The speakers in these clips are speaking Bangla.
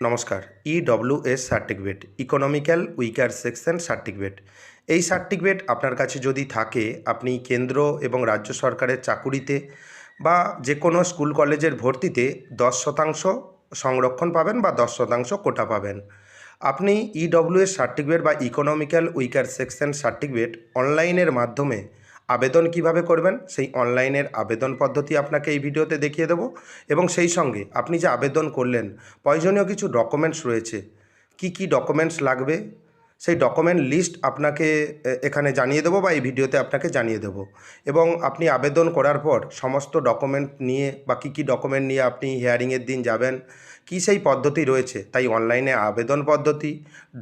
নমস্কার। EWS certificate economical weaker section certificate এই সার্টিফিকেট আপনার কাছে যদি থাকে, আপনি কেন্দ্র এবং রাজ্য সরকারের চাকুরিতে বা যে কোনো স্কুল কলেজের ভর্তিতে 10% সংরক্ষণ পাবেন বা 10% কোটা পাবেন। আপনি ইডব্লিউএস সার্টিফিকেট বা ইকোনমিক্যাল উইকার সেকশন সার্টিফিকেট অনলাইনের মাধ্যমে আবেদন কিভাবে করবেন, সেই অনলাইনের আবেদন পদ্ধতি আপনাকে এই ভিডিওতে দেখিয়ে দেবো। এবং সেই সঙ্গে আপনি যে আবেদন করলেন, প্রয়োজনীয় কিছু ডকুমেন্টস রয়েছে, কি কি ডকুমেন্টস লাগবে সেই ডকুমেন্ট লিস্ট আপনাকে এখানে জানিয়ে দেবো বা এই ভিডিওতে আপনাকে জানিয়ে দেবো। এবং আপনি আবেদন করার পর সমস্ত ডকুমেন্ট নিয়ে বা কী কী ডকুমেন্ট নিয়ে আপনি হিয়ারিংয়ের দিন যাবেন, কী সেই পদ্ধতি রয়েছে, তাই অনলাইনে আবেদন পদ্ধতি,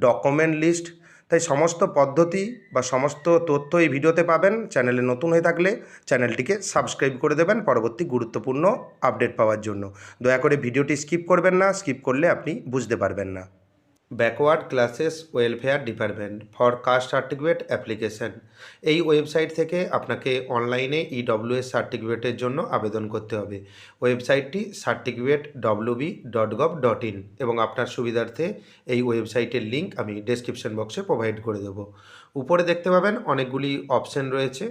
ডকুমেন্ট লিস্ট, তাই সমস্ত পদ্ধতি বা সমস্ত তথ্য এই ভিডিওতে পাবেন। চ্যানেলে নতুন হয়ে থাকলে চ্যানেলটিকে সাবস্ক্রাইব করে দেবেন পরবর্তী গুরুত্বপূর্ণ আপডেট পাওয়ার জন্য। দয়া করে ভিডিওটি স্কিপ করবেন না, স্কিপ করলে আপনি বুঝতে পারবেন না। Backward classes welfare department for caste certificate application, এই ওয়েবসাইট থেকে আপনাকে অনলাইনে ইডব্লিউএস সার্টিফিকেটের জন্য আবেদন করতে হবে। ওয়েবসাইটটি certificate.wb.gov.in এবং আপনার সুবিধার্থে এই ওয়েবসাইটের লিঙ্ক আমি ডেসক্রিপশন বক্সে প্রোভাইড করে দেবো। উপরে দেখতে পাবেন অনেকগুলি অপশন রয়েছে।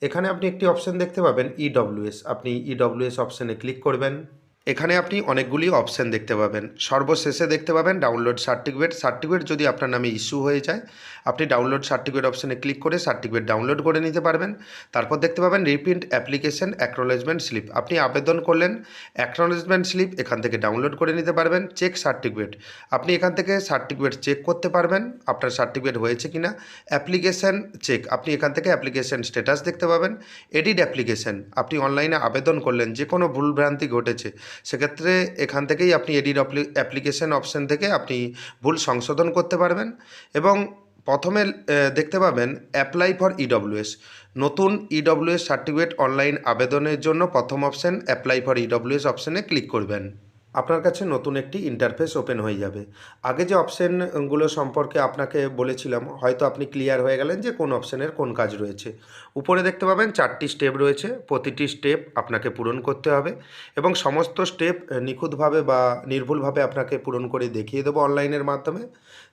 এখানে আপনি একটি অপশন দেখতে পাবেন ইডব্লিউএস, আপনি ইডব্লিউএস অপশানে ক্লিক করবেন। এখানে আপনি অনেকগুলি অপশান দেখতে পাবেন। সর্বশেষে দেখতে পাবেন ডাউনলোড সার্টিফিকেট। সার্টিফিকেট যদি আপনার নামে ইস্যু হয়ে যায়, আপনি ডাউনলোড সার্টিফিকেট অপশানে ক্লিক করে সার্টিফিকেট ডাউনলোড করে নিতে পারবেন। তারপর দেখতে পাবেন রিপ্রিন্ট অ্যাপ্লিকেশন অ্যাকনোলেজমেন্ট স্লিপ, আপনি আবেদন করলেন, অ্যাকনোলেজমেন্ট স্লিপ এখান থেকে ডাউনলোড করে নিতে পারবেন। চেক সার্টিফিকেট, আপনি এখান থেকে সার্টিফিকেট চেক করতে পারবেন আপনার সার্টিফিকেট হয়েছে কিনা। অ্যাপ্লিকেশন চেক, আপনি এখান থেকে অ্যাপ্লিকেশন স্ট্যাটাস দেখতে পাবেন। এডিট অ্যাপ্লিকেশন, আপনি অনলাইনে আবেদন করলেন, যে কোনো ভুলভ্রান্তি ঘটেছে, সেক্ষেত্রে এখান থেকেই আপনি এডিট অ্যাপ্লিকেশন অপশান থেকে আপনি ভুল সংশোধন করতে পারবেন। এবং প্রথমে দেখতে পাবেন অ্যাপ্লাই ফর ইডব্লিউএস, নতুন ইডব্লিউএস সার্টিফিকেট অনলাইন আবেদনের জন্য প্রথম অপশান অ্যাপ্লাই ফর ইডব্লিউএস অপশানে ক্লিক করবেন। আপনার কাছে নতুন একটি ইন্টারফেস ওপেন হয়ে যাবে। আগে যে অপশানগুলো সম্পর্কে আপনাকে বলেছিলাম, হয়তো আপনি ক্লিয়ার হয়ে গেলেন যে কোন অপশানের কোন কাজ রয়েছে। উপরে দেখতে পাবেন 4টি স্টেপ রয়েছে, প্রতিটি স্টেপ আপনাকে পূরণ করতে হবে এবং সমস্ত স্টেপ নিখুঁতভাবে বা নির্ভুলভাবে আপনাকে পূরণ করে দেখিয়ে দেবো অনলাইনের মাধ্যমে।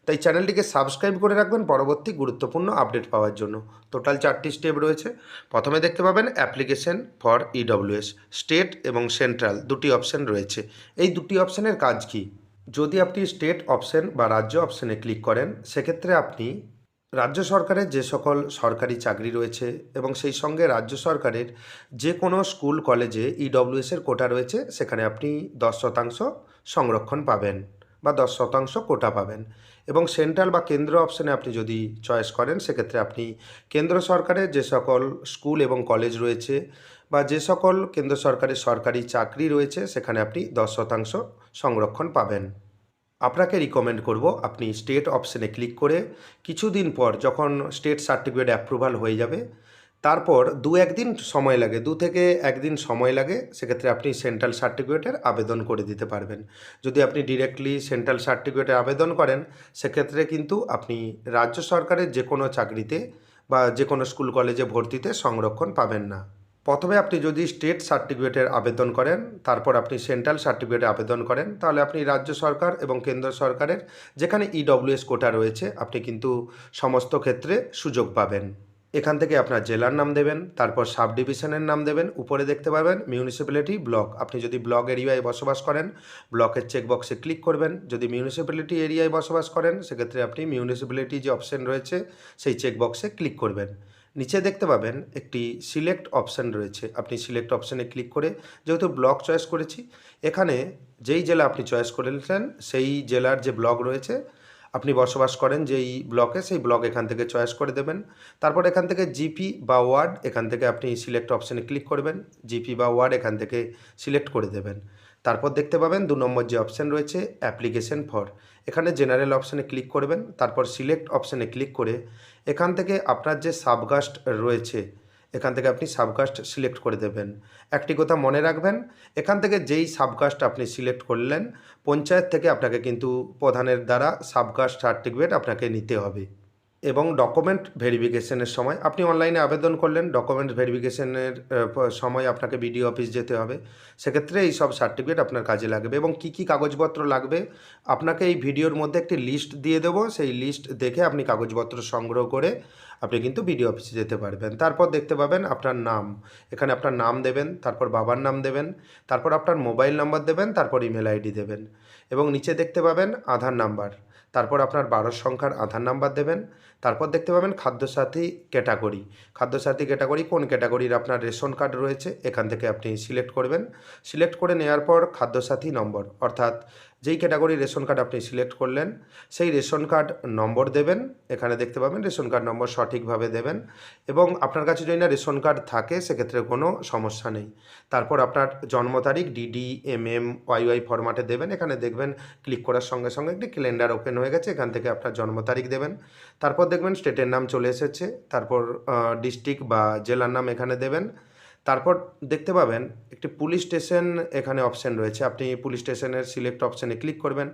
তাই চ্যানেলটিকে সাবস্ক্রাইব করে রাখবেন পরবর্তী গুরুত্বপূর্ণ আপডেট পাওয়ার জন্য। টোটাল 4টি স্টেপ রয়েছে। প্রথমে দেখতে পাবেন অ্যাপ্লিকেশন ফর ইডব্লিউএস, স্টেট এবং সেন্ট্রাল দুটি অপশান রয়েছে। এই দুটি অপশানের কাজ কি? যদি আপনি স্টেট অপশান বা রাজ্য অপশানে ক্লিক করেন, সেক্ষেত্রে আপনি রাজ্য সরকারের যে সকল সরকারি চাকরি রয়েছে এবং সেই সঙ্গে রাজ্য সরকারের যে কোনো স্কুল কলেজে ইডব্লিউএসের কোটা রয়েছে, সেখানে আপনি 10% সংরক্ষণ পাবেন বা 10% কোটা পাবেন। এবং সেন্ট্রাল বা কেন্দ্র অপশানে আপনি যদি চয়েস করেন, সেক্ষেত্রে আপনি কেন্দ্র সরকারের যে সকল স্কুল এবং কলেজ রয়েছে বা যে সকল কেন্দ্র সরকারের সরকারি চাকরি রয়েছে, সেখানে আপনি 10% সংরক্ষণ পাবেন। আপনাকে রিকমেন্ড করব আপনি স্টেট অপশানে ক্লিক করে কিছুদিন পর যখন স্টেট সার্টিফিকেট অ্যাপ্রুভাল হয়ে যাবে, তারপর 2-1 দিন সময় লাগে, 2 থেকে 1 দিন সময় লাগে, সেক্ষেত্রে আপনি সেন্ট্রাল সার্টিফিকেটের আবেদন করে দিতে পারবেন। যদি আপনি ডিরেক্টলি সেন্ট্রাল সার্টিফিকেটে আবেদন করেন, সেক্ষেত্রে কিন্তু আপনি রাজ্য সরকারের যে কোনো চাকরিতে বা যে কোনো স্কুল কলেজে ভর্তিতে সংরক্ষণ পাবেন না। প্রথমে আপনি যদি স্টেট সার্টিফিকেটের আবেদন করেন, তারপর আপনি সেন্ট্রাল সার্টিফিকেটে আবেদন করেন, তাহলে আপনি রাজ্য সরকার এবং কেন্দ্র সরকারের যেখানে ইডব্লিউএস কোটা রয়েছে, আপনি কিন্তু সমস্ত ক্ষেত্রে সুযোগ পাবেন। এখান থেকে আপনার জেলার নাম দেবেন, তারপর সাব ডিভিশনের নাম দেবেন। উপরে দেখতে পাবেন মিউনিসিপ্যালিটি, ব্লক, আপনি যদি ব্লক এরিয়ায় বসবাস করেন, ব্লকের চেকবক্সে ক্লিক করবেন। যদি মিউনিসিপ্যালিটি এরিয়ায় বসবাস করেন, সেক্ষেত্রে আপনি মিউনিসিপ্যালিটি যে অপশান রয়েছে সেই চেকবক্সে ক্লিক করবেন। নিচে দেখতে পাবেন একটি সিলেক্ট অপশান রয়েছে, আপনি সিলেক্ট অপশানে ক্লিক করে, যেহেতু ব্লক চয়েস করেছি, এখানে যেই জেলা আপনি চয়েস করেছেন সেই জেলার যে ব্লক রয়েছে, আপনি বসবাস করেন যেই ব্লকে, সেই ব্লক এখান থেকে চয়েস করে দেবেন। তারপর এখান থেকে জিপি বা ওয়ার্ড, এখান থেকে আপনি সিলেক্ট অপশানে ক্লিক করবেন, জিপি বা ওয়ার্ড এখান থেকে সিলেক্ট করে দেবেন। তারপর দেখতে পাবেন 2 নম্বর যে অপশান রয়েছে অ্যাপ্লিকেশন ফর, এখানে জেনারেল অপশানে ক্লিক করবেন। তারপর সিলেক্ট অপশানে ক্লিক করে এখান থেকে আপনার যে সাবকাস্ট রয়েছে, এখান থেকে আপনি সাবকাস্ট সিলেক্ট করে দেবেন। একটি কথা মনে রাখবেন, এখান থেকে যেই সাবকাস্ট আপনি সিলেক্ট করলেন, পঞ্চায়েত থেকে আপনাকে কিন্তু প্রধানের দ্বারা সাবকাস্ট সার্টিফিকেট আপনাকে নিতে হবে। এবং ডকুমেন্ট ভেরিফিকেশনের সময় আপনি অনলাইনে আবেদন করলেন, ডকুমেন্ট ভেরিফিকেশনের সময় আপনাকে বিডিও অফিস যেতে হবে। সেক্ষেত্রে এই সব সার্টিফিকেট আপনার কাজে লাগবে এবং কী কী কাগজপত্র লাগবে আপনাকে এই ভিডিওর মধ্যে একটি লিস্ট দিয়ে দেবো। সেই লিস্ট দেখে আপনি কাগজপত্র সংগ্রহ করে আপনি কিন্তু বিডিও অফিসে যেতে পারবেন। তারপর দেখতে পাবেন আপনার নাম, এখানে আপনার নাম দেবেন, তারপর বাবার নাম দেবেন, তারপর আপনার মোবাইল নাম্বার দেবেন, তারপর ইমেল আইডি দেবেন এবং নিচে দেখতে পাবেন আধার নাম্বার, তারপর আপনার 12 সংখ্যার আধার নাম্বার দেবেন। তারপর দেখতে পাবেন খাদ্যসাথী ক্যাটাগরি, খাদ্যসাথী ক্যাটাগরি কোন ক্যাটাগরির আপনার রেশন কার্ড রয়েছে এখান থেকে আপনি সিলেক্ট করবেন। সিলেক্ট করে নেওয়ার পর খাদ্যসাথী নম্বর, অর্থাৎ যেই ক্যাটাগরির রেশন কার্ড আপনি সিলেক্ট করলেন সেই রেশন কার্ড নম্বর দেবেন। এখানে দেখতে পাবেন রেশন কার্ড নম্বর সঠিকভাবে দেবেন এবং আপনার কাছে যদি না রেশন কার্ড থাকে সেক্ষেত্রে কোনো সমস্যা নেই। তারপর আপনার জন্ম তারিখ ডিডি ওয়াইওয়াই ফরম্যাটে দেবেন। এখানে দেখবেন ক্লিক করার সঙ্গে সঙ্গে একটি ক্যালেন্ডার ওপেন হয়ে গেছে, এখান থেকে আপনার জন্ম তারিখ দেবেন। তারপর দেখবেন স্টেটের নাম চলে এসেছে, তারপর ডিস্ট্রিক্ট বা জেলার নাম এখানে দেবেন। তারপর দেখতে পাবেন একটি পুলিশ স্টেশন এখানে অপশান রয়েছে, আপনি পুলিশ স্টেশনের সিলেক্ট অপশানে ক্লিক করবেন,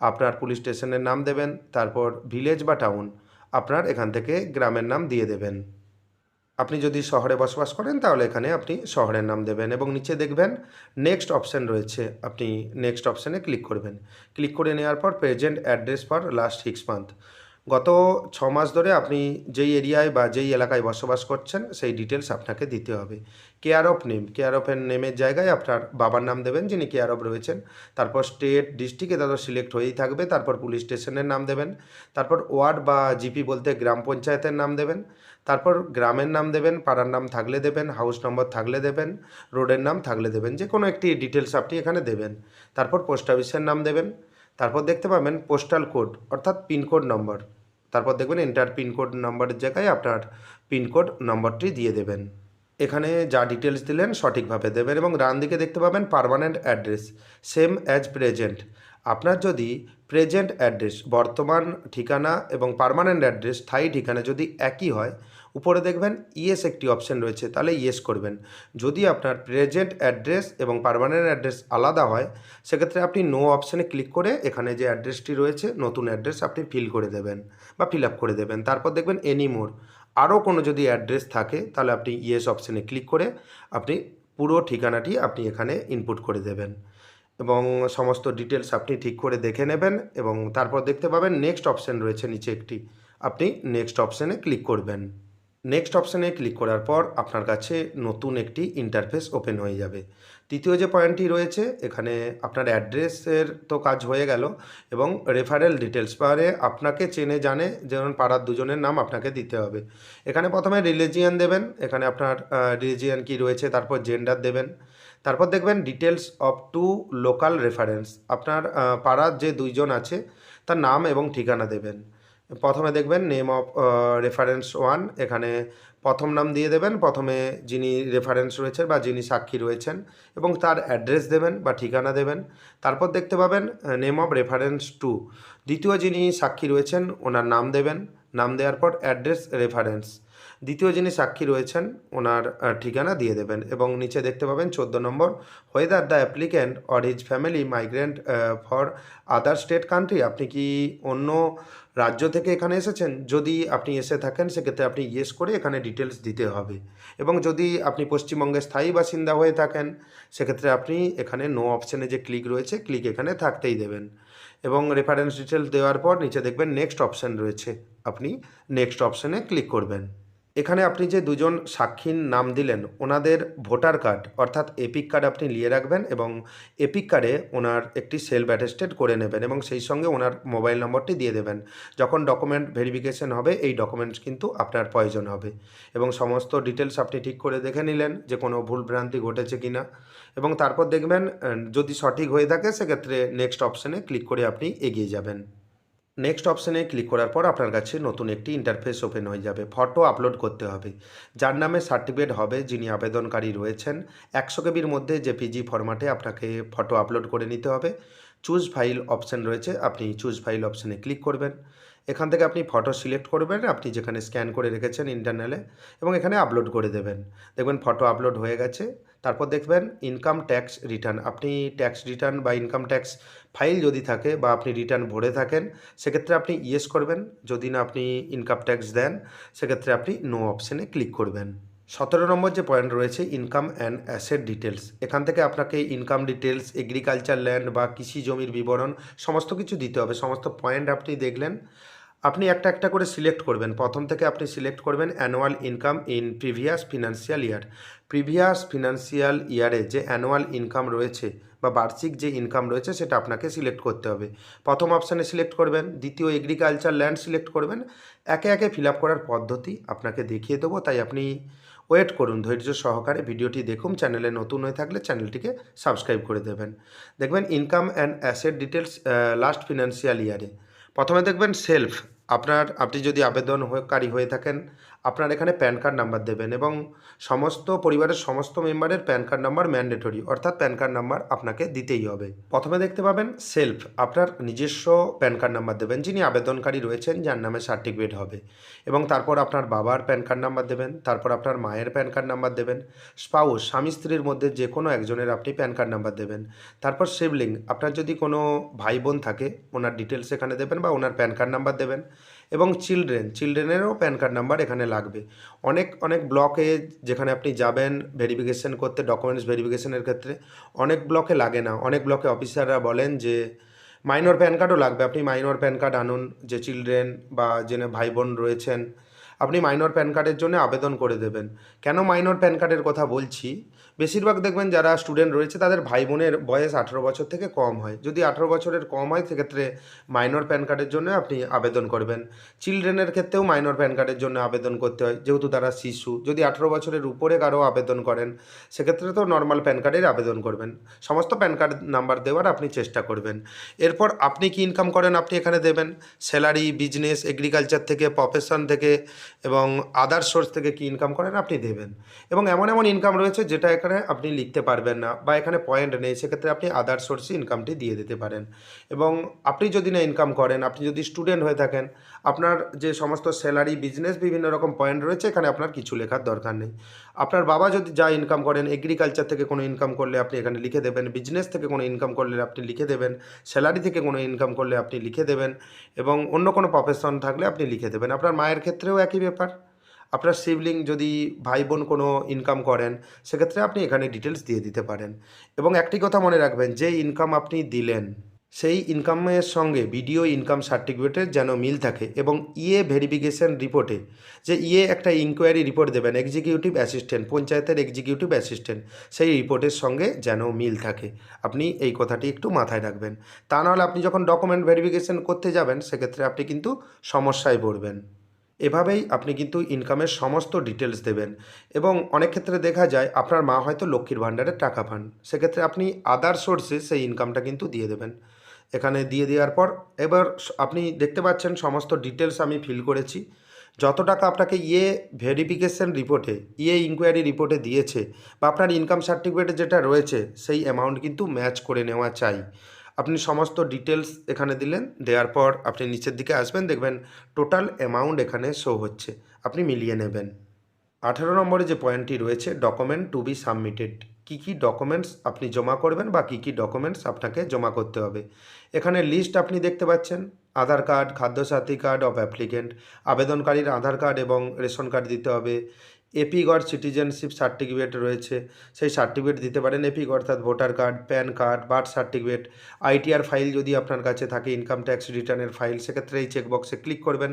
আপনার পুলিশ স্টেশনের নাম দেবেন, তারপর ভিলেজ বা টাউন আপনার এখান থেকে গ্রামের নাম দিয়ে দেবেন। আপনি যদি শহরে বসবাস করেন তাহলে এখানে আপনি শহরের নাম দেবেন এবং নিচে দেখবেন নেক্সট অপশান রয়েছে, আপনি নেক্সট অপশানে ক্লিক করবেন। ক্লিক করে নেওয়ার পর present address for last 6 month, গত 6 মাস ধরে আপনি যেই এরিয়ায় বা যেই এলাকায় বসবাস করছেন সেই ডিটেলস আপনাকে দিতে হবে। কেয়ার অফ নেম, কেয়ার অফের নেমের জায়গায় আপনার বাবার নাম দেবেন যিনি কেয়ার অফ রয়েছেন। তারপর স্টেট ডিস্ট্রিক্ট এটা তো সিলেক্ট হয়েই থাকবে, তারপর পুলিশ স্টেশনের নাম দেবেন। তারপর ওয়ার্ড বা জিপি বলতে গ্রাম পঞ্চায়েতের নাম দেবেন। তারপর গ্রামের নাম দেবেন, পাড়ার নাম থাকলে দেবেন, হাউস নম্বর থাকলে দেবেন, রোডের নাম থাকলে দেবেন, যে কোনো একটি ডিটেলস আপনি এখানে দেবেন। তারপর পোস্ট অফিসের নাম দেবেন। তারপর দেখতে পাবেন পোস্টাল কোড অর্থাৎ পিনকোড নম্বর, তারপর দেখবেন এন্টার পিনকোড নম্বরের জায়গায় আপনার পিনকোড নম্বরটি দিয়ে দেবেন। এখানে যা ডিটেলস দিলেন সঠিকভাবে দেবেন এবং ডান দিকে দেখতে পাবেন permanent address same as present. আপনার যদি প্রেজেন্ট অ্যাড্রেস বর্তমান ঠিকানা এবং পার্মানেন্ট অ্যাড্রেস স্থায়ী ঠিকানা যদি একই হয়, উপরে দেখবেন ইয়েস একটি অপশান রয়েছে, তাহলে ইয়েস করবেন। যদি আপনার প্রেজেন্ট অ্যাড্রেস এবং পার্মানেন্ট অ্যাড্রেস আলাদা হয় সেক্ষেত্রে আপনি নো অপশানে ক্লিক করে এখানে যে অ্যাড্রেসটি রয়েছে নতুন অ্যাড্রেস আপনি ফিল করে দেবেন বা ফিল আপ করে দেবেন। তারপর দেখবেন এনিমোর, আরও কোনো যদি অ্যাড্রেস থাকে তাহলে আপনি ইয়েস অপশানে ক্লিক করে আপনি পুরো ঠিকানাটি আপনি এখানে ইনপুট করে দেবেন এবং সমস্ত ডিটেলস আপনি ঠিক করে দেখে নেবেন এবং তারপর দেখতে পাবেন নেক্সট অপশান রয়েছে নিচে একটি, আপনি নেক্সট অপশানে ক্লিক করবেন। নেক্সট অপশানে ক্লিক করার পর আপনার কাছে নতুন একটি ইন্টারফেস ওপেন হয়ে যাবে। তৃতীয় যে পয়েন্টটি রয়েছে এখানে আপনার অ্যাড্রেসের তো কাজ হয়ে গেল এবং রেফারেল ডিটেলস পারে আপনাকে চেনে জানে যেমন পাড়ার দুজনের নাম আপনাকে দিতে হবে। এখানে প্রথমে রিলিজিয়ান দেবেন, এখানে আপনার রিলিজিয়ান কি রয়েছে, তারপর জেন্ডার দেবেন। তারপর দেখবেন details of to local reference, আপনার পাড়ার যে দুইজন আছে তার নাম এবং ঠিকানা দেবেন। প্রথমে দেখবেন নেম অফ রেফারেন্স 1, এখানে প্রথম নাম দিয়ে দেবেন, প্রথমে যিনি রেফারেন্স রয়েছেন বা যিনি সাক্ষী রয়েছেন এবং তার অ্যাড্রেস দেবেন বা ঠিকানা দেবেন। তারপর দেখতে পাবেন নেম অফ রেফারেন্স 2, দ্বিতীয় যিনি সাক্ষী রয়েছেন ওনার নাম দেবেন, নাম দেওয়ার পর অ্যাড্রেস রেফারেন্স, দ্বিতীয় যিনি সাক্ষী রয়েছেন ওনার ঠিকানা দিয়ে দেবেন এবং নিচে দেখতে পাবেন 14 নম্বর, whether the applicant or his family migrant for other state country, আপনি কি অন্য রাজ্য থেকে এখানে এসেছেন, যদি আপনি এসে থাকেন সেক্ষেত্রে আপনি ইয়েস করে এখানে ডিটেলস দিতে হবে এবং যদি আপনি পশ্চিমবঙ্গের স্থায়ী বাসিন্দা হয়ে থাকেন সেক্ষেত্রে আপনি এখানে নো অপশানে যে ক্লিক রয়েছে ক্লিক এখানে থাকতেই দেবেন এবং রেফারেন্স ডিটেলস দেওয়ার পর নিচে দেখবেন নেক্সট অপশান রয়েছে, আপনি নেক্সট অপশানে ক্লিক করবেন। এখানে আপনি যে দুজন সাক্ষীর নাম দিলেন ওনাদের ভোটার কার্ড অর্থাৎ এপিক কার্ড আপনি নিয়ে রাখবেন এবং এপিক কার্ডে ওনার একটি সেলফ অ্যাটেস্টেড করে নেবেন এবং সেই সঙ্গে ওনার মোবাইল নম্বরটি দিয়ে দেবেন। যখন ডকুমেন্ট ভেরিফিকেশন হবে এই ডকুমেন্টস কিন্তু আপনার প্রয়োজন হবে এবং সমস্ত ডিটেলস আপনি ঠিক করে দেখে নিলেন যে কোনো ভুলভ্রান্তি ঘটেছে কি না এবং তারপর দেখবেন যদি সঠিক হয়ে থাকে সেক্ষেত্রে নেক্সট অপশানে ক্লিক করে আপনি এগিয়ে যাবেন। নেক্সট অপশানে ক্লিক করার পর আপনার কাছে নতুন একটি ইন্টারফেস ওপেন হয়ে যাবে। ফটো আপলোড করতে হবে, যার নামে সার্টিফিকেট হবে যিনি আবেদনকারী রয়েছেন 100 কেবির মধ্যে জেপিজি ফরম্যাটে আপনাকে ফটো আপলোড করে নিতে হবে। চুজ ফাইল অপশান রয়েছে, আপনি চুজ ফাইল অপশানে ক্লিক করবেন। এখান থেকে আপনি ফটো সিলেক্ট করবেন আপনি যেখানে স্ক্যান করে রেখেছেন ইন্টারনালে এবং এখানে আপলোড করে দেবেন। দেখবেন ফটো আপলোড হয়ে গেছে। তারপর দেখবেন ইনকাম ট্যাক্স রিটার্ন। আপনি ট্যাক্স রিটার্ন বা ইনকাম ট্যাক্স ফাইল যদি থাকে বা আপনি রিটার্ন ভরে থাকেন, সেক্ষেত্রে আপনি ইয়েস করবেন। যদি না আপনি ইনকাম ট্যাক্স দেন, সেক্ষেত্রে আপনি নো অপশানে ক্লিক করবেন। 17 নম্বর যে পয়েন্ট রয়েছে ইনকাম অ্যান্ড অ্যাসেট ডিটেলস। এখান থেকে আপনাকে ইনকাম ডিটেলস, এগ্রিকালচার ল্যান্ড বা কৃষি জমির বিবরণ সমস্ত কিছু দিতে হবে। সমস্ত পয়েন্ট আপনি দেখলেন, আপনি একটা একটা করে সিলেক্ট করবেন। প্রথম থেকে আপনি সিলেক্ট করবেন annual income in previous financial year. Previous financial ইয়ারে যে অ্যানুয়াল ইনকাম রয়েছে বা বার্ষিক যে ইনকাম রয়েছে সেটা আপনাকে সিলেক্ট করতে হবে। প্রথম অপশানে সিলেক্ট করবেন, দ্বিতীয় এগ্রিকালচার ল্যান্ড সিলেক্ট করবেন। একে একে ফিল আপ করার পদ্ধতি আপনাকে দেখিয়ে দেবো, তাই আপনি ওয়েট করুন, ধৈর্য সহকারে ভিডিওটি দেখুন। চ্যানেলে নতুন হয়ে থাকলে চ্যানেলটিকে সাবস্ক্রাইব করে দেবেন। দেখবেন income and asset details last financial ইয়ারে। প্রথমে দেখবেন সেলফ। আপনি যদি আবেদনকারী হয়ে থাকেন, আপনার এখানে প্যান কার্ড নাম্বার দেবেন এবং সমস্ত পরিবারের সমস্ত মেম্বারের প্যান কার্ড নাম্বার ম্যান্ডেটরি, অর্থাৎ প্যান কার্ড নাম্বার আপনাকে দিতেই হবে। প্রথমে দেখতে পাবেন সেলফ, আপনার নিজস্ব প্যান কার্ড নাম্বার দেবেন, যিনি আবেদনকারী রয়েছেন যার নামে সার্টিফিকেট হবে, এবং তারপর আপনার বাবার প্যান কার্ড নাম্বার দেবেন, তারপর আপনার মায়ের প্যান কার্ড নাম্বার দেবেন, স্পাউস স্বামী স্ত্রীর মধ্যে যে কোনো একজনের আপনি প্যান কার্ড নাম্বার দেবেন, তারপর সিবলিং আপনার যদি কোনো ভাই বোন থাকে ওনার ডিটেলস এখানে দেবেন বা ওনার প্যান কার্ড নাম্বার দেবেন, এবং চিলড্রেনেরও প্যান কার্ড নাম্বার এখানে লাগবে। অনেক ব্লকে যেখানে আপনি যাবেন ভেরিফিকেশন করতে, ডকুমেন্টস ভেরিফিকেশনের ক্ষেত্রে অনেক ব্লকে লাগে না, অনেক ব্লকে অফিসাররা বলেন যে মাইনর প্যান কার্ডও লাগবে। আপনি মাইনর প্যান কার্ড আনুন, যে চিলড্রেন বা যে ভাই বোন রয়েছেন, আপনি মাইনর প্যান কার্ডের জন্য আবেদন করে দেবেন। কেন মাইনর প্যান কার্ডের কথা বলছি, বেশিরভাগ দেখবেন যারা স্টুডেন্ট রয়েছে তাদের ভাই বোনের বয়স 18 বছর থেকে কম হয়। যদি 18 বছরের কম হয়, সেক্ষেত্রে মাইনর প্যান কার্ডের জন্য আপনি আবেদন করবেন। চিলড্রেনের ক্ষেত্রেও মাইনর প্যান কার্ডের জন্য আবেদন করতে হয়, যেহেতু তারা শিশু। যদি 18 বছরের উপরে কারো আবেদন করেন, সেক্ষেত্রে তো নর্মাল প্যান কার্ডের আবেদন করবেন। সমস্ত প্যান কার্ড নাম্বার দেওয়ার আপনি চেষ্টা করবেন। এরপর আপনি কি ইনকাম করেন আপনি এখানে দেবেন। স্যালারি, বিজনেস, এগ্রিকালচার থেকে, প্রফেশন থেকে এবং আদার সোর্স থেকে কি ইনকাম করেন আপনি দেবেন। এবং এমন ইনকাম রয়েছে যেটা এখানে আপনি লিখতে পারবেন না বা এখানে পয়েন্ট নেই, সেক্ষেত্রে আপনি আদার সোর্সে ইনকামটি দিয়ে দিতে পারেন। এবং আপনি যদি না ইনকাম করেন, আপনি যদি স্টুডেন্ট হয়ে থাকেন, আপনার যে সমস্ত স্যালারি, বিজনেস, বিভিন্ন রকম পয়েন্ট রয়েছে, এখানে আপনার কিছু লেখার দরকার নেই। আপনার বাবা যদি যা ইনকাম করেন, এগ্রিকালচার থেকে কোনো ইনকাম করলে আপনি এখানে লিখে দেবেন, বিজনেস থেকে কোনো ইনকাম করলে আপনি লিখে দেবেন, স্যালারি থেকে কোনো ইনকাম করলে আপনি লিখে দেবেন, এবং অন্য কোনো প্রফেশন থাকলে আপনি লিখে দেবেন। আপনার মায়ের ক্ষেত্রেও একই ব্যাপার। আপনার সিবলিং যদি ভাই বোন কোনো ইনকাম করেন, সেক্ষেত্রে আপনি এখানে ডিটেলস দিয়ে দিতে পারেন। এবং একটি কথা মনে রাখবেন, যে ইনকাম আপনি দিলেন সেই ইনকামের সঙ্গে ভিডিও ইনকাম সার্টিফিকেটের যেন মিল থাকে, এবং ভেরিফিকেশন রিপোর্টে যে একটা ইনকোয়ারি রিপোর্ট দেবেন এক্সিকিউটিভ অ্যাসিস্ট্যান্ট, পঞ্চায়েতের এক্সিকিউটিভ অ্যাসিস্ট্যান্ট, সেই রিপোর্টের সঙ্গে যেন মিল থাকে। আপনি এই কথাটি একটু মাথায় রাখবেন। তা নাহলে আপনি যখন ডকুমেন্ট ভেরিফিকেশন করতে যাবেন, সেক্ষেত্রে আপনি কিন্তু সমস্যায় পড়বেন। এভাবেই আপনি কিন্তু ইনকামের সমস্ত ডিটেলস দেবেন। এবং অনেক ক্ষেত্রে দেখা যায় আপনার মা হয়তো লক্ষ্মীর ভাণ্ডারের টাকা পান, সেক্ষেত্রে আপনি আদার সোর্সে সেই ইনকামটা কিন্তু দিয়ে দেবেন। এখানে দিয়ে দেওয়ার পর এবার আপনি দেখতে পাচ্ছেন সমস্ত ডিটেলস আমি ফিল করেছি। যত টাকা আপনাকে ভেরিফিকেশন রিপোর্টে, ইনকোয়ারি রিপোর্টে দিয়েছে বা আপনার ইনকাম সার্টিফিকেটে যেটা রয়েছে, সেই অ্যামাউন্ট কিন্তু ম্যাচ করে নেওয়া চাই। আপনি সমস্ত ডিটেলস এখানে দিলেন, দেওয়ার পর আপনি নিচের দিকে আসবেন, দেখবেন টোটাল অ্যামাউন্ট এখানে শো হচ্ছে, আপনি মিলিয়ে নেবেন। 18 নম্বরে যে পয়েন্টটি রয়েছে ডকুমেন্ট টু বি সাবমিটেড, কী কী ডকুমেন্টস আপনি জমা করবেন বা কী কী ডকুমেন্টস আপনাকে জমা করতে হবে। এখানে লিস্ট আপনি দেখতে পাচ্ছেন, Aadhaar card, Khadyasathi card of applicant, আবেদনকারীর আধার কার্ড এবং রেশন কার্ড দিতে হবে। এপিগড় সিটিজেনশিপ সার্টিফিকেট রয়েছে, সেই সার্টিফিকেট দিতে পারেন। এপিক অর্থাৎ voter card, pan card, birth certificate, ITR file যদি আপনার কাছে থাকে, ইনকাম ট্যাক্স রিটার্নের ফাইল, সেক্ষেত্রে এই চেকবক্সে ক্লিক করবেন।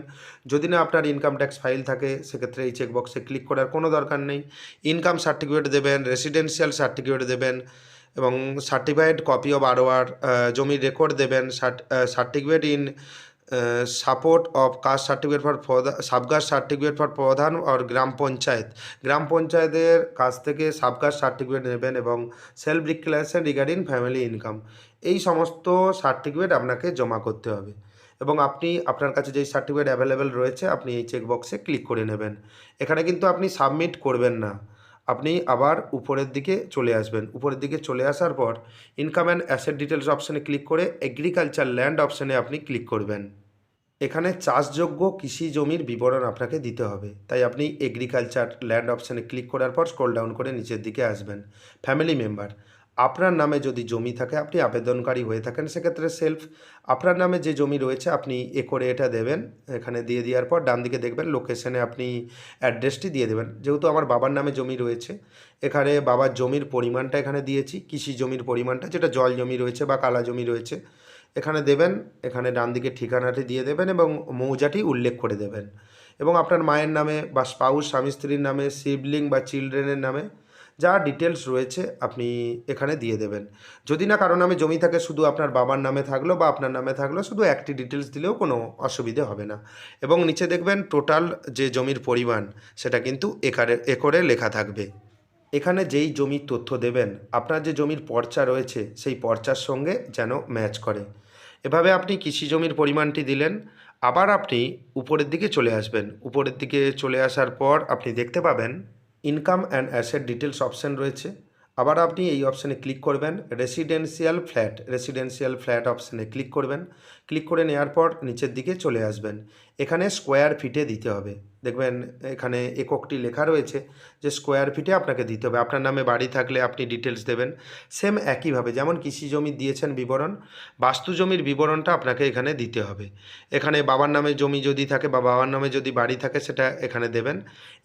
যদি না আপনার ইনকাম ট্যাক্স ফাইল থাকে, সেক্ষেত্রে এই চেকবক্সে ক্লিক করার কোনো দরকার নেই। ইনকাম সার্টিফিকেট দেবেন, রেসিডেন্সিয়াল সার্টিফিকেট দেবেন, এবং সার্টিফাইড কপি অফ আরওআর, জমির রেকর্ড দেবেন, certificate in support of caste certificate for subcaste certificate for প্রধান আর গ্রাম পঞ্চায়েতের কাছ থেকে সাবকাস্ট সার্টিফিকেট নেবেন, এবং self declaration regarding family income, এই সমস্ত সার্টিফিকেট আপনাকে জমা করতে হবে। এবং আপনি আপনার কাছে যেই সার্টিফিকেট অ্যাভেলেবেল রয়েছে, আপনি এই চেকবক্সে ক্লিক করে নেবেন। এখানে কিন্তু আপনি সাবমিট করবেন না, আপনি আবার উপরের দিকে চলে আসবেন। উপরের দিকে চলে আসার পর ইনকাম অ্যান্ড অ্যাসেট ডিটেলস অপশানে ক্লিক করে এগ্রিকালচার ল্যান্ড অপশানে আপনি ক্লিক করবেন। এখানে চাষযোগ্য কৃষি জমির বিবরণ আপনাকে দিতে হবে, তাই আপনি এগ্রিকালচার ল্যান্ড অপশানে ক্লিক করার পর স্ক্রল ডাউন করে নিচের দিকে আসবেন। ফ্যামিলি মেম্বার, আপনার নামে যদি জমি থাকে, আপনি আবেদনকারী হয়ে থাকেন, সেক্ষেত্রে সেলফ। আপনার নামে যে জমি রয়েছে আপনি করে এটা দেবেন। এখানে দিয়ে দেওয়ার পর ডান দিকে দেখবেন লোকেশনে আপনি অ্যাড্রেসটি দিয়ে দেবেন। যেহেতু আমার বাবার নামে জমি রয়েছে, এখানে বাবার জমির পরিমাণটা এখানে দিয়েছি, কৃষি জমির পরিমাণটা, যেটা জল জমি রয়েছে বা কালা জমি রয়েছে এখানে দেবেন। এখানে ডান দিকে ঠিকানাটি দিয়ে দেবেন এবং মৌজাটি উল্লেখ করে দেবেন। এবং আপনার মায়ের নামে বা স্পাউস, স্বামী স্ত্রীর নামে, সিবলিং বা চিলড্রেনের নামে যা ডিটেলস রয়েছে আপনি এখানে দিয়ে দেবেন। যদি না কারো নামে জমি থাকে, শুধু আপনার বাবার নামে থাকলো বা আপনার নামে থাকলো, শুধু একটি ডিটেলস দিলেও কোনো অসুবিধে হবে না। এবং নিচে দেখবেন টোটাল যে জমির পরিমাণ সেটা কিন্তু একরে লেখা থাকবে। এখানে যেই জমির তথ্য দেবেন, আপনার যে জমির পর্চা রয়েছে সেই পর্চার সঙ্গে যেন ম্যাচ করে। এভাবে আপনি কৃষি জমির পরিমাণটি দিলেন। আবার আপনি উপরের দিকে চলে আসবেন। উপরের দিকে চলে আসার পর আপনি দেখতে পাবেন income and asset details option রয়েছে। আবার আপনি এই অপশানে ক্লিক করবেন। রেসিডেন্সিয়াল ফ্ল্যাট অপশানে ক্লিক করবেন। ক্লিক করে নেওয়ার পর নিচের দিকে চলে আসবেন। এখানে স্কোয়ার ফিটে দিতে হবে। দেখবেন এখানে এককটি লেখা রয়েছে যে স্কোয়ার ফিটে আপনাকে দিতে হবে। আপনার নামে বাড়ি থাকলে আপনি ডিটেলস দেবেন। সেম একইভাবে যেমন কৃষি জমি দিয়েছেন বিবরণ, বাস্তু জমির বিবরণটা আপনাকে এখানে দিতে হবে। এখানে বাবার নামে জমি যদি থাকে বা বাবার নামে যদি বাড়ি থাকে সেটা এখানে দেবেন।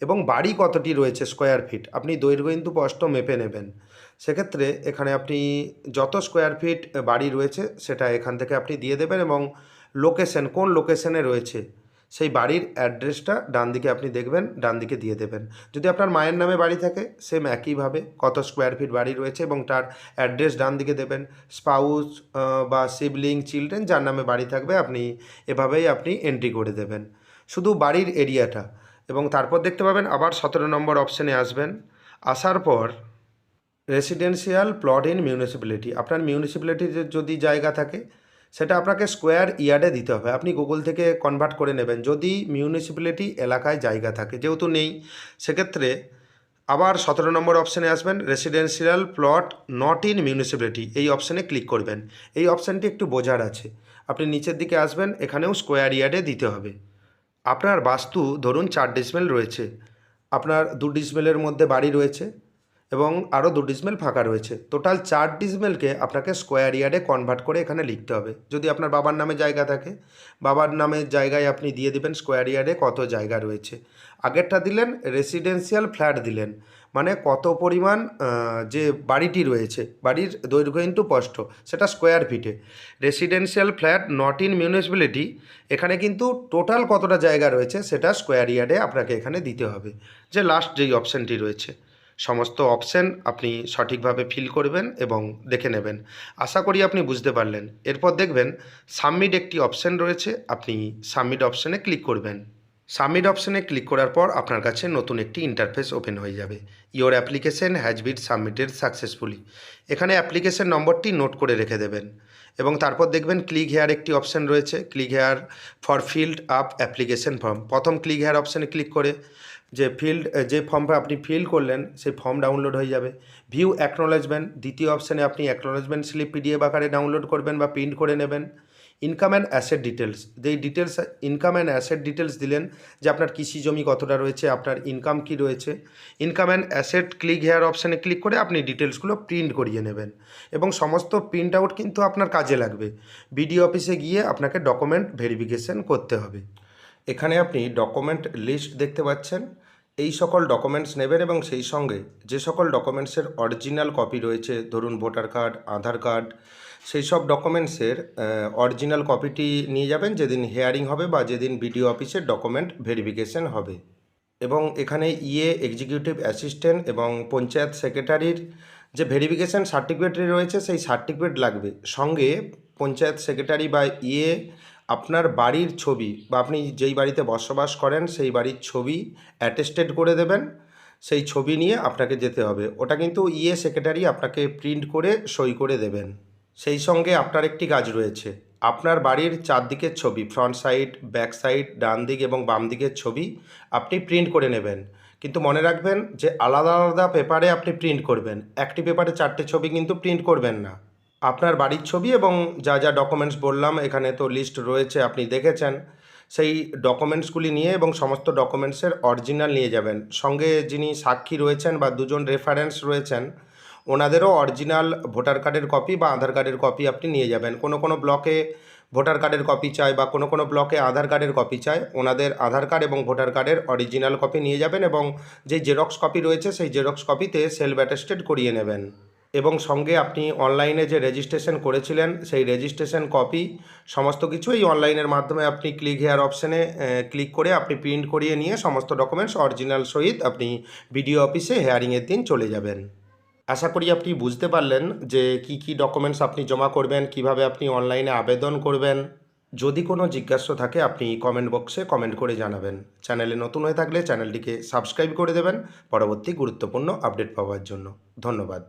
এবং বাড়ি কতটি রয়েছে স্কোয়ার ফিট, আপনি দৈর্ঘ্য কিন্তু স্পষ্ট মেপে নেবেন। সেক্ষেত্রে এখানে আপনি যত স্কোয়ার ফিট বাড়ি রয়েছে সেটা এখান থেকে আপনি দিয়ে দেবেন এবং লোকেশন, কোন লোকেশনে রয়েছে সেই বাড়ির অ্যাড্রেসটা ডান দিকে আপনি দেখবেন, ডান দিকে দিয়ে দেবেন। যদি আপনার মায়ের নামে বাড়ি থাকে, সেম একইভাবে কত স্কোয়ার ফিট বাড়ি রয়েছে এবং তার অ্যাড্রেস ডান দিকে দেবেন। স্পাউস বা সিবলিং, চিলড্রেন যার নামে বাড়ি থাকবে আপনি এভাবেই আপনি এন্ট্রি করে দেবেন, শুধু বাড়ির এরিয়াটা। এবং তারপর দেখতে পাবেন আবার 17 নম্বর অপশানে আসবেন। আসার পর রেসিডেন্সিয়াল প্লট ইন মিউনিসিপ্যালিটি, আপনার মিউনিসিপ্যালিটিতে যদি জায়গা থাকে সেটা আপনাকে স্কোয়ার ইয়ার্ডে দিতে হবে। আপনি গুগল থেকে কনভার্ট করে নেবেন যদি মিউনিসিপ্যালিটি এলাকায় জায়গা থাকে। যেহেতু নেই, সেক্ষেত্রে আবার 17 নম্বর অপশানে আসবেন। Residential plot not in municipality, এই অপশানে ক্লিক করবেন। এই অপশানটি একটু বোঝার আছে। আপনি নিচের দিকে আসবেন, এখানেও স্কোয়ার ইয়ার্ডে দিতে হবে। আপনার বাস্তু ধরুন 4 ডিসমিল রয়েছে, আপনার 2 ডিসমিলের মধ্যে বাড়ি রয়েছে এবং আরও 2 ডিসমিল ফাঁকা রয়েছে। টোটাল 4 ডিসমিলকে আপনাকে স্কোয়ার ইয়ার্ডে কনভার্ট করে এখানে লিখতে হবে। যদি আপনার বাবার নামে জায়গা থাকে, বাবার নামের জায়গায় আপনি দিয়ে দেবেন স্কোয়ার ইয়ার্ডে কত জায়গা রয়েছে। আগেরটা দিলেন রেসিডেন্সিয়াল ফ্ল্যাট দিলেন, মানে কত পরিমাণ যে বাড়িটি রয়েছে, বাড়ির দৈর্ঘ্য কিন্তু স্পষ্ট, সেটা স্কোয়ার ফিটে। Residential flat not in municipality, এখানে কিন্তু টোটাল কতটা জায়গা রয়েছে সেটা স্কোয়ার ইয়ার্ডে আপনাকে এখানে দিতে হবে। যে লাস্ট যেই অপশানটি রয়েছে, সমস্ত অপশান আপনি সঠিকভাবে ফিল করবেন এবং দেখে নেবেন। আশা করি আপনি বুঝতে পারলেন। এরপর দেখবেন সাবমিট একটি অপশান রয়েছে, আপনি সাবমিট অপশানে ক্লিক করবেন। সাবমিট অপশানে ক্লিক করার পর আপনার কাছে নতুন একটি ইন্টারফেস ওপেন হয়ে যাবে। Your application has been submitted successfully, এখানে অ্যাপ্লিকেশন নম্বরটি নোট করে রেখে দেবেন। এবং তারপর দেখবেন ক্লিক হেয়ার একটি অপশান রয়েছে, click here for filled up application form. প্রথম ক্লিক হেয়ার অপশানে ক্লিক করে যে ফর্মটা আপনি ফিল করলেন সেই ফর্ম ডাউনলোড হয়ে যাবে। ভিউ অ্যাকনোলেজমেন্ট, দ্বিতীয় অপশানে আপনি অ্যাকনোলেজমেন্ট স্লিপ পিডিএফ আকারে ডাউনলোড করবেন বা প্রিন্ট করে নেবেন। ইনকাম অ্যান্ড অ্যাসেট ডিটেলস, যেই details income and asset details দিলেন যে আপনার কৃষি জমি কতটা রয়েছে, আপনার ইনকাম কী রয়েছে। Income and asset click here অপশানে ক্লিক করে আপনি ডিটেলসগুলো প্রিন্ট করিয়ে নেবেন এবং সমস্ত প্রিন্ট আউট কিন্তু আপনার কাজে লাগবে। বিডিও অফিসে গিয়ে আপনাকে ডকুমেন্ট ভেরিফিকেশন করতে হবে। এখানে আপনি ডকুমেন্ট লিস্ট দেখতে পাচ্ছেন। এই সকল ডকুমেন্টস নেবেন এবং সেই সঙ্গে যে সকল ডকুমেন্টসের অরিজিনাল কপি রয়েছে, ধরুন ভোটার কার্ড, আধার কার্ড, সেই সব ডকুমেন্টসের অরিজিনাল কপিটি নিয়ে যাবেন যেদিন হিয়ারিং হবে বা যেদিন বিডিও অফিসের ডকুমেন্ট ভেরিফিকেশন হবে। এবং এখানে এক্সিকিউটিভ অ্যাসিস্ট্যান্ট এবং পঞ্চায়েত সেক্রেটারির যে ভেরিফিকেশান সার্টিফিকেটটি রয়েছে সেই সার্টিফিকেট লাগবে। সঙ্গে পঞ্চায়েত সেক্রেটারি বা আপনার বাড়ির ছবি বা আপনি যেই বাড়িতে বসবাস করেন সেই বাড়ির ছবি অ্যাটেস্টেড করে দেবেন। সেই ছবি নিয়ে আপনাকে যেতে হবে, ওটা কিন্তু সেক্রেটারি আপনাকে প্রিন্ট করে সই করে দেবেন। সেই সঙ্গে আপনার একটি কাজ রয়েছে, আপনার বাড়ির চারদিকের ছবি, ফ্রন্ট সাইড, ব্যাক সাইড, ডান দিক এবং বাম দিকের ছবি আপনি প্রিন্ট করে নেবেন। কিন্তু মনে রাখবেন যে আলাদা আলাদা পেপারে আপনি প্রিন্ট করবেন, একটি পেপারে 4টে ছবি কিন্তু প্রিন্ট করবেন না। আপনার বাড়ির ছবি এবং যা যা ডকুমেন্টস বললাম এখানে তো লিস্ট রয়েছে, আপনি দেখেছেন। সেই ডকুমেন্টসগুলি নিয়ে এবং সমস্ত ডকুমেন্টসের অরিজিনাল নিয়ে যাবেন। সঙ্গে যিনি সাক্ষী রয়েছেন বা দুজন রেফারেন্স রয়েছেন ওনাদেরও অরিজিনাল ভোটার কার্ডের কপি বা আধার কার্ডের কপি আপনি নিয়ে যাবেন। কোনো ব্লকে ভোটার কার্ডের কপি চায় বা কোনো ব্লকে আধার কার্ডের কপি চায়, ওনাদের আধার কার্ড এবং ভোটার কার্ডের অরিজিনাল কপি নিয়ে যাবেন এবং যে জেরক্স কপি রয়েছে সেই জেরক্স কপিতে সেলফ অ্যাটেস্টেড করিয়ে নেবেন। এবং সঙ্গে আপনি অনলাইনে যে রেজিস্ট্রেশন করেছিলেন সেই রেজিস্ট্রেশন কপি সমস্ত কিছু এই অনলাইনের মাধ্যমে আপনি ক্লিক হেয়ার অপশানে ক্লিক করে আপনি প্রিন্ট করিয়ে নিয়ে সমস্ত ডকুমেন্টস অরিজিনাল সহিত আপনি বিডিও অফিসে হেয়ারিংয়ের দিন চলে যাবেন। আশা করি আপনি বুঝতে পারলেন যে কি ডকুমেন্টস আপনি জমা করবেন, কিভাবে আপনি অনলাইনে আবেদন করবেন। যদি কোনো জিজ্ঞাসা থাকে আপনি কমেন্ট বক্সে কমেন্ট করে জানাবেন। চ্যানেলে নতুন হয়ে থাকলে চ্যানেলটিকে সাবস্ক্রাইব করে দেবেন পরবর্তী গুরুত্বপূর্ণ আপডেট পাওয়ার জন্য। ধন্যবাদ।